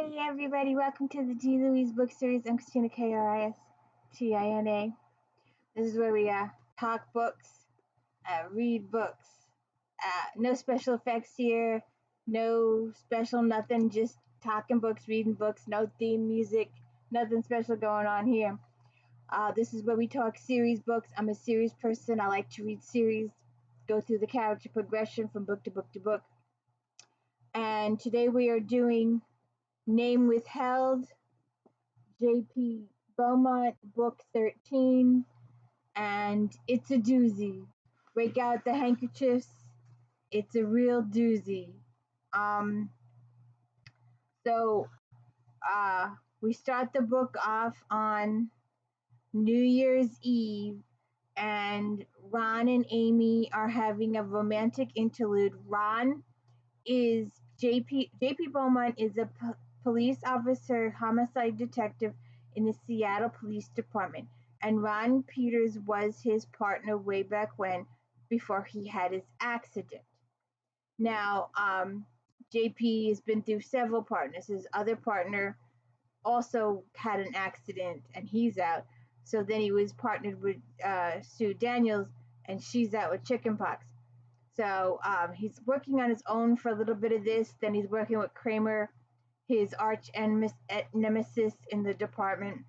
Hey everybody, welcome to the G. Louise book series. I'm Christina Kristina. This is where we talk books, read books. No special effects here, no special nothing, just talking books, reading books, no theme music, nothing special going on here. This is where we talk series books. I'm a series person. I like to read series, go through the character progression from book to book to book. And today we are doing Name Withheld, J.P. Beaumont, Book 13, and it's a doozy. Break out the handkerchiefs. It's a real doozy. So we start the book off on New Year's Eve, and Ron and Amy are having a romantic interlude. Ron is J.P. Beaumont is a police officer, homicide detective in the Seattle Police Department, and Ron Peters was his partner way back when, before he had his accident. Now, JP has been through several partners. His other partner also had an accident, and he's out. So then he was partnered with Sue Daniels, and she's out with chickenpox. So he's working on his own for a little bit of this. Then he's working with Kramer, his arch nemesis in the department.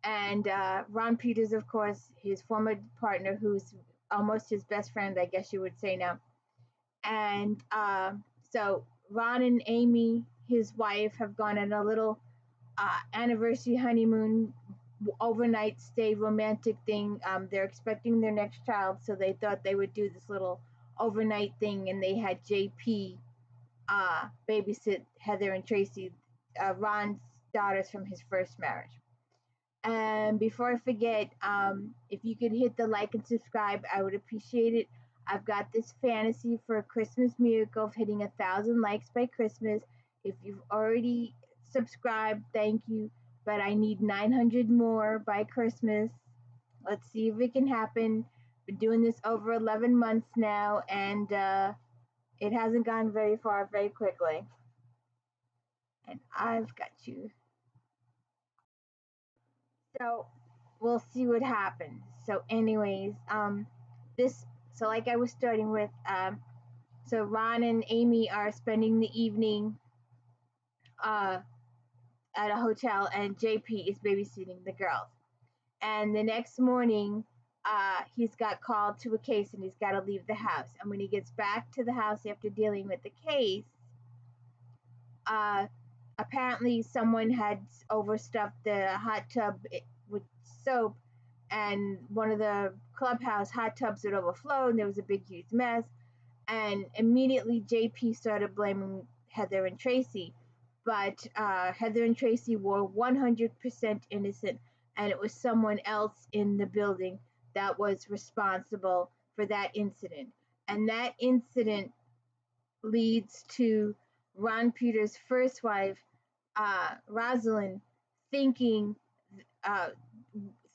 And Ron Peters, of course, his former partner, who's almost his best friend, I guess you would say now. And so Ron and Amy, his wife, have gone on a little anniversary honeymoon, overnight stay romantic thing. They're expecting their next child, so they thought they would do this little overnight thing, and they had JP babysit Heather and Tracy, Ron's daughters from his first marriage. And before I forget, if you could hit the like and subscribe, I would appreciate it. I've got this fantasy for a Christmas miracle of hitting 1,000 likes by Christmas. If you've already subscribed, thank you. But I need 900 more by Christmas. Let's see if it can happen. Been doing this over 11 months now, and it hasn't gone very far very quickly. And I've got you. So we'll see what happens. So anyways, so like I was starting with, so Ron and Amy are spending the evening at a hotel, and JP is babysitting the girls. And the next morning, he's got called to a case, and he's got to leave the house. And when he gets back to the house after dealing with the case, apparently someone had overstuffed the hot tub with soap, and one of the clubhouse hot tubs had overflowed, and there was a big huge mess. And immediately JP started blaming Heather and Tracy, but Heather and Tracy were 100% innocent, and it was someone else in the building that was responsible for that incident. And that incident leads to Ron Peters' first wife, Rosalind, thinking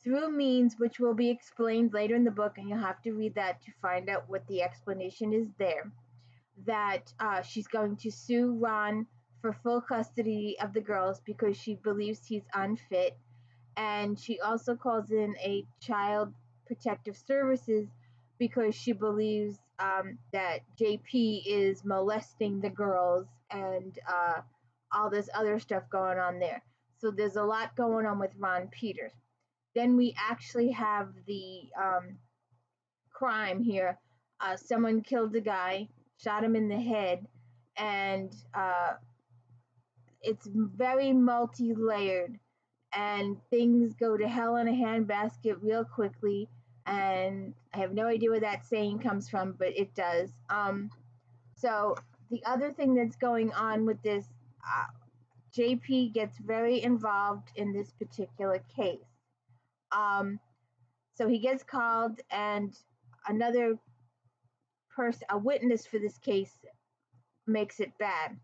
through means which will be explained later in the book, and you'll have to read that to find out what the explanation is there, that she's going to sue Ron for full custody of the girls because she believes he's unfit. And she also calls in a child protective services because she believes that JP is molesting the girls, and all this other stuff going on there. So there's a lot going on with Ron Peters. Then we actually have the crime here. Someone killed a guy, shot him in the head, and it's very multi-layered, and things go to hell in a handbasket real quickly. And I have no idea where that saying comes from, but it does. So the other thing that's going on with this, JP gets very involved in this particular case. So he gets called, and another person, a witness for this case, makes it bad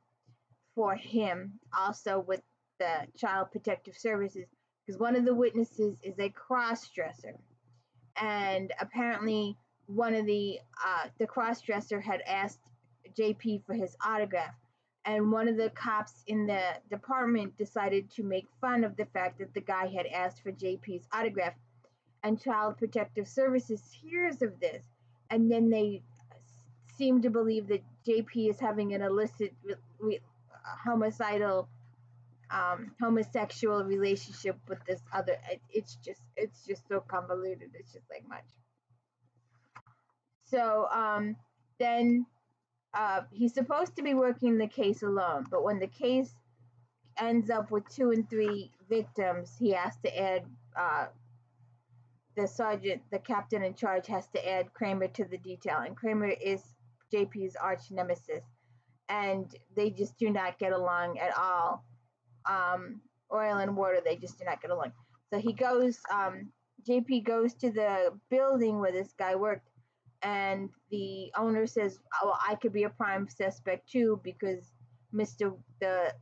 for him, also with the Child Protective Services, because one of the witnesses is a cross-dresser. And apparently one of the cross-dresser had asked JP for his autograph. And one of the cops in the department decided to make fun of the fact that the guy had asked for JP's autograph. And Child Protective Services hears of this, and then they seem to believe that JP is having an illicit, homicidal, homosexual relationship with this other. It's just so convoluted. It's just like much. So then he's supposed to be working the case alone, but when the case ends up with 2 and 3 victims, he has to add the sergeant, the captain in charge, has to add Kramer to the detail, and Kramer is JP's arch nemesis, and they just do not get along at all. Oil and water, they just do not get along. So he goes, JP goes to the building where this guy worked, and the owner says, "Oh, I could be a prime suspect too because Mr. the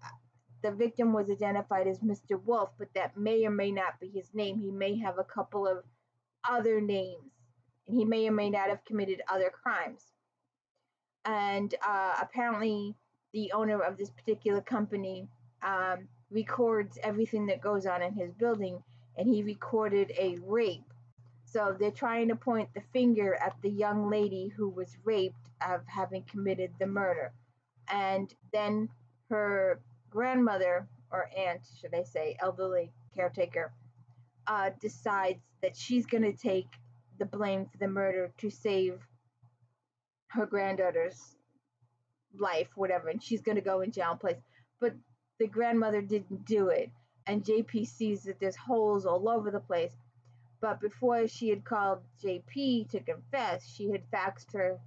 victim was identified as Mr. Wolf, but that may or may not be his name. He may have a couple of other names, and he may or may not have committed other crimes." And apparently, the owner of this particular company records everything that goes on in his building, and he recorded a rape. So they're trying to point the finger at the young lady who was raped of having committed the murder. And then her grandmother, or aunt, should I say, elderly caretaker, decides that she's going to take the blame for the murder to save her granddaughter's life, whatever, and she's going to go in jail in place. But the grandmother didn't do it, and JP sees that there's holes all over the place. But before she had called JP to confess, she had faxed her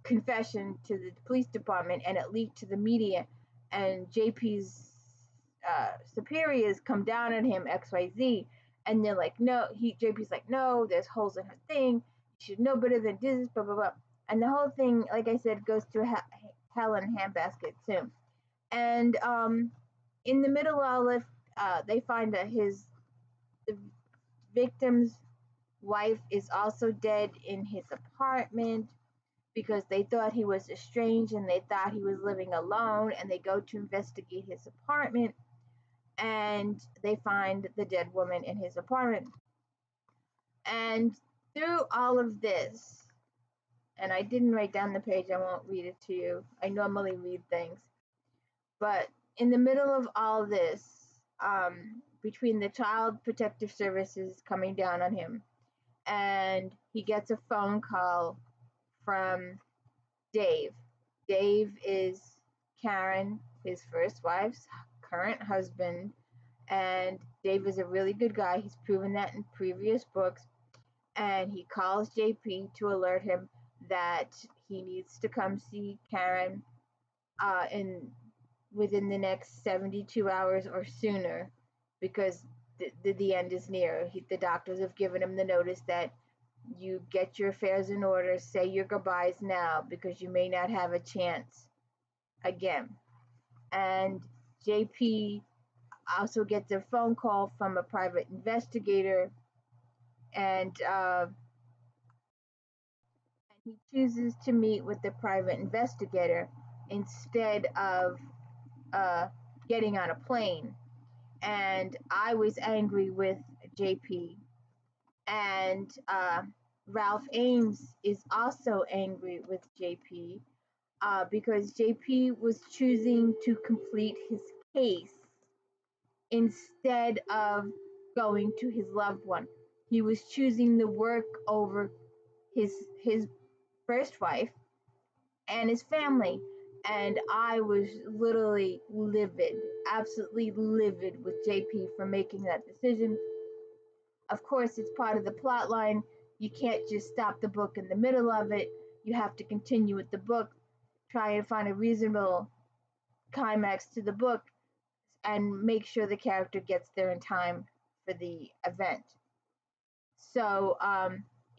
confession to the police department, and it leaked to the media. And JP's superiors come down on him, XYZ, and they're like, no. JP's like, no, there's holes in her thing. You should know better than this, blah blah blah. And the whole thing, like I said, goes to hell in a handbasket too. And in the middle of it, they find that the victim's wife is also dead in his apartment because they thought he was estranged and they thought he was living alone, and they go to investigate his apartment and they find the dead woman in his apartment. And through all of this, and I didn't write down the page, I won't read it to you. I normally read things. But in the middle of all this, between the Child Protective Services coming down on him, and he gets a phone call from Dave. Dave is Karen, his first wife's current husband, and Dave is a really good guy. He's proven that in previous books. And he calls JP to alert him that he needs to come see Karen within the next 72 hours or sooner, because the end is near. The doctors have given him the notice that you get your affairs in order, say your goodbyes now, because you may not have a chance again. And JP also gets a phone call from a private investigator, and he chooses to meet with the private investigator instead of getting on a plane. And I was angry with JP, and Ralph Ames is also angry with JP because JP was choosing to complete his case instead of going to his loved one. He was choosing the work over his first wife and his family. And I was literally livid, absolutely livid with JP for making that decision. Of course, it's part of the plot line. You can't just stop the book in the middle of it. You have to continue with the book, try and find a reasonable climax to the book, and make sure the character gets there in time for the event. So,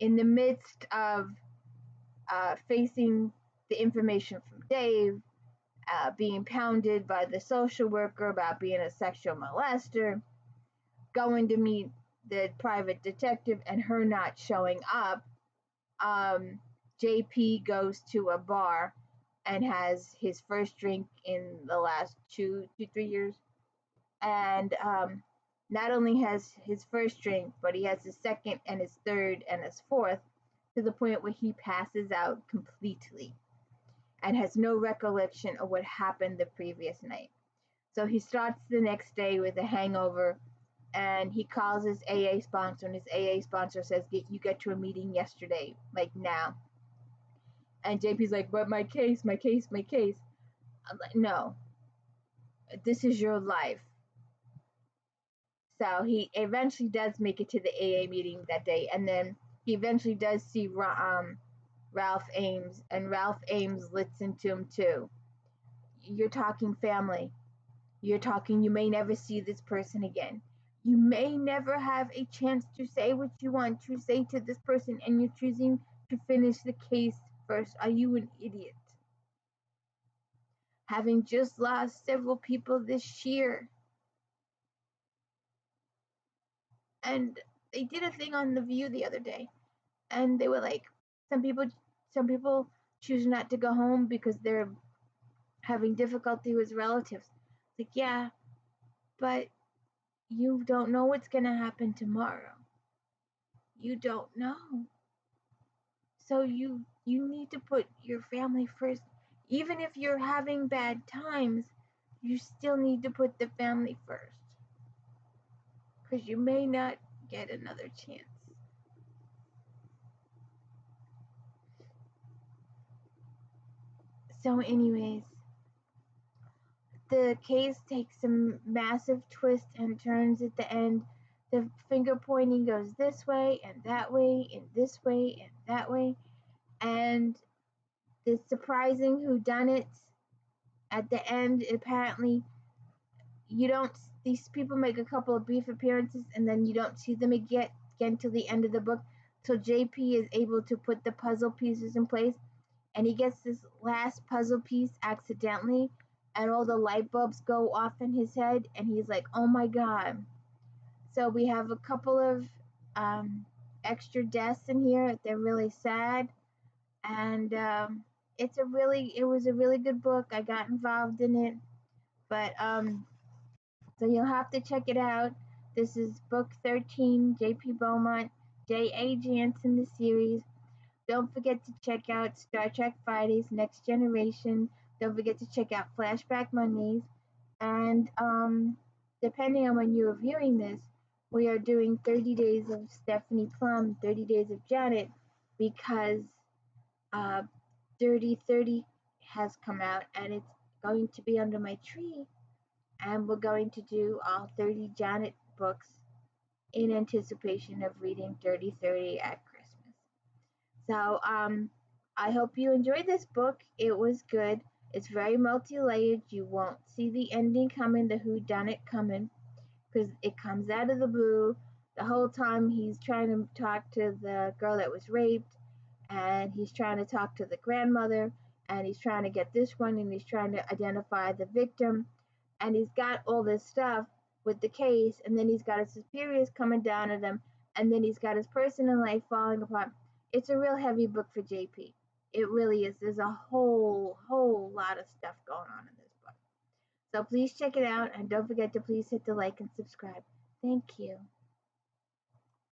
in the midst of facing the information from Dave, being pounded by the social worker about being a sexual molester, going to meet the private detective and her not showing up, JP goes to a bar and has his first drink in the last 3 years. And not only has his first drink, but he has his second and his third and his fourth, to the point where he passes out completely and has no recollection of what happened the previous night. So he starts the next day with a hangover, and he calls his AA sponsor, and his AA sponsor says, "You get to a meeting yesterday, like now." And JP's like, "But my case, my case, my case." I'm like, "No, this is your life." So he eventually does make it to the AA meeting that day, and then he eventually does see Ralph Ames, and Ralph Ames listens to him too. "You're talking family. You're talking, you may never see this person again. You may never have a chance to say what you want to say to this person, and you're choosing to finish the case first. Are you an idiot? Having just lost several people this year." And they did a thing on The View the other day, and they were like, some people choose not to go home because they're having difficulty with relatives. It's like, yeah, but you don't know what's going to happen tomorrow. You don't know. So you need to put your family first. Even if you're having bad times, you still need to put the family first, because you may not get another chance. So anyways, the case takes a massive twists and turns at the end. The finger pointing goes this way and that way and this way and that way, and the surprising whodunits at the end. Apparently, you don't. These people make a couple of brief appearances, and then you don't see them again till the end of the book. So JP is able to put the puzzle pieces in place, and he gets this last puzzle piece accidentally, and all the light bulbs go off in his head, and he's like, "Oh my god!" So we have a couple of extra deaths in here. They're really sad, and it was a really good book. I got involved in it, but so you'll have to check it out. This is book 13, J.P. Beaumont, J.A. JANCE in the series. Don't forget to check out Star Trek Fridays, Next Generation. Don't forget to check out Flashback Mondays. And depending on when you're viewing this, we are doing 30 Days of Stephanie Plum, 30 Days of Janet, because uh, Dirty 30 has come out, and it's going to be under my tree. And we're going to do all 30 Janet books in anticipation of reading Dirty 30 at Christmas. So I hope you enjoyed this book. It was good. It's very multi-layered. You won't see the ending coming, the whodunit coming, because it comes out of the blue. The whole time he's trying to talk to the girl that was raped, and he's trying to talk to the grandmother, and he's trying to get this one, and he's trying to identify the victim, and he's got all this stuff with the case, and then he's got his superiors coming down at him, and then he's got his personal life falling apart. It's a real heavy book for JP. It really is. There's a whole lot of stuff going on in this book. So please check it out, and don't forget to please hit the like and subscribe. Thank you.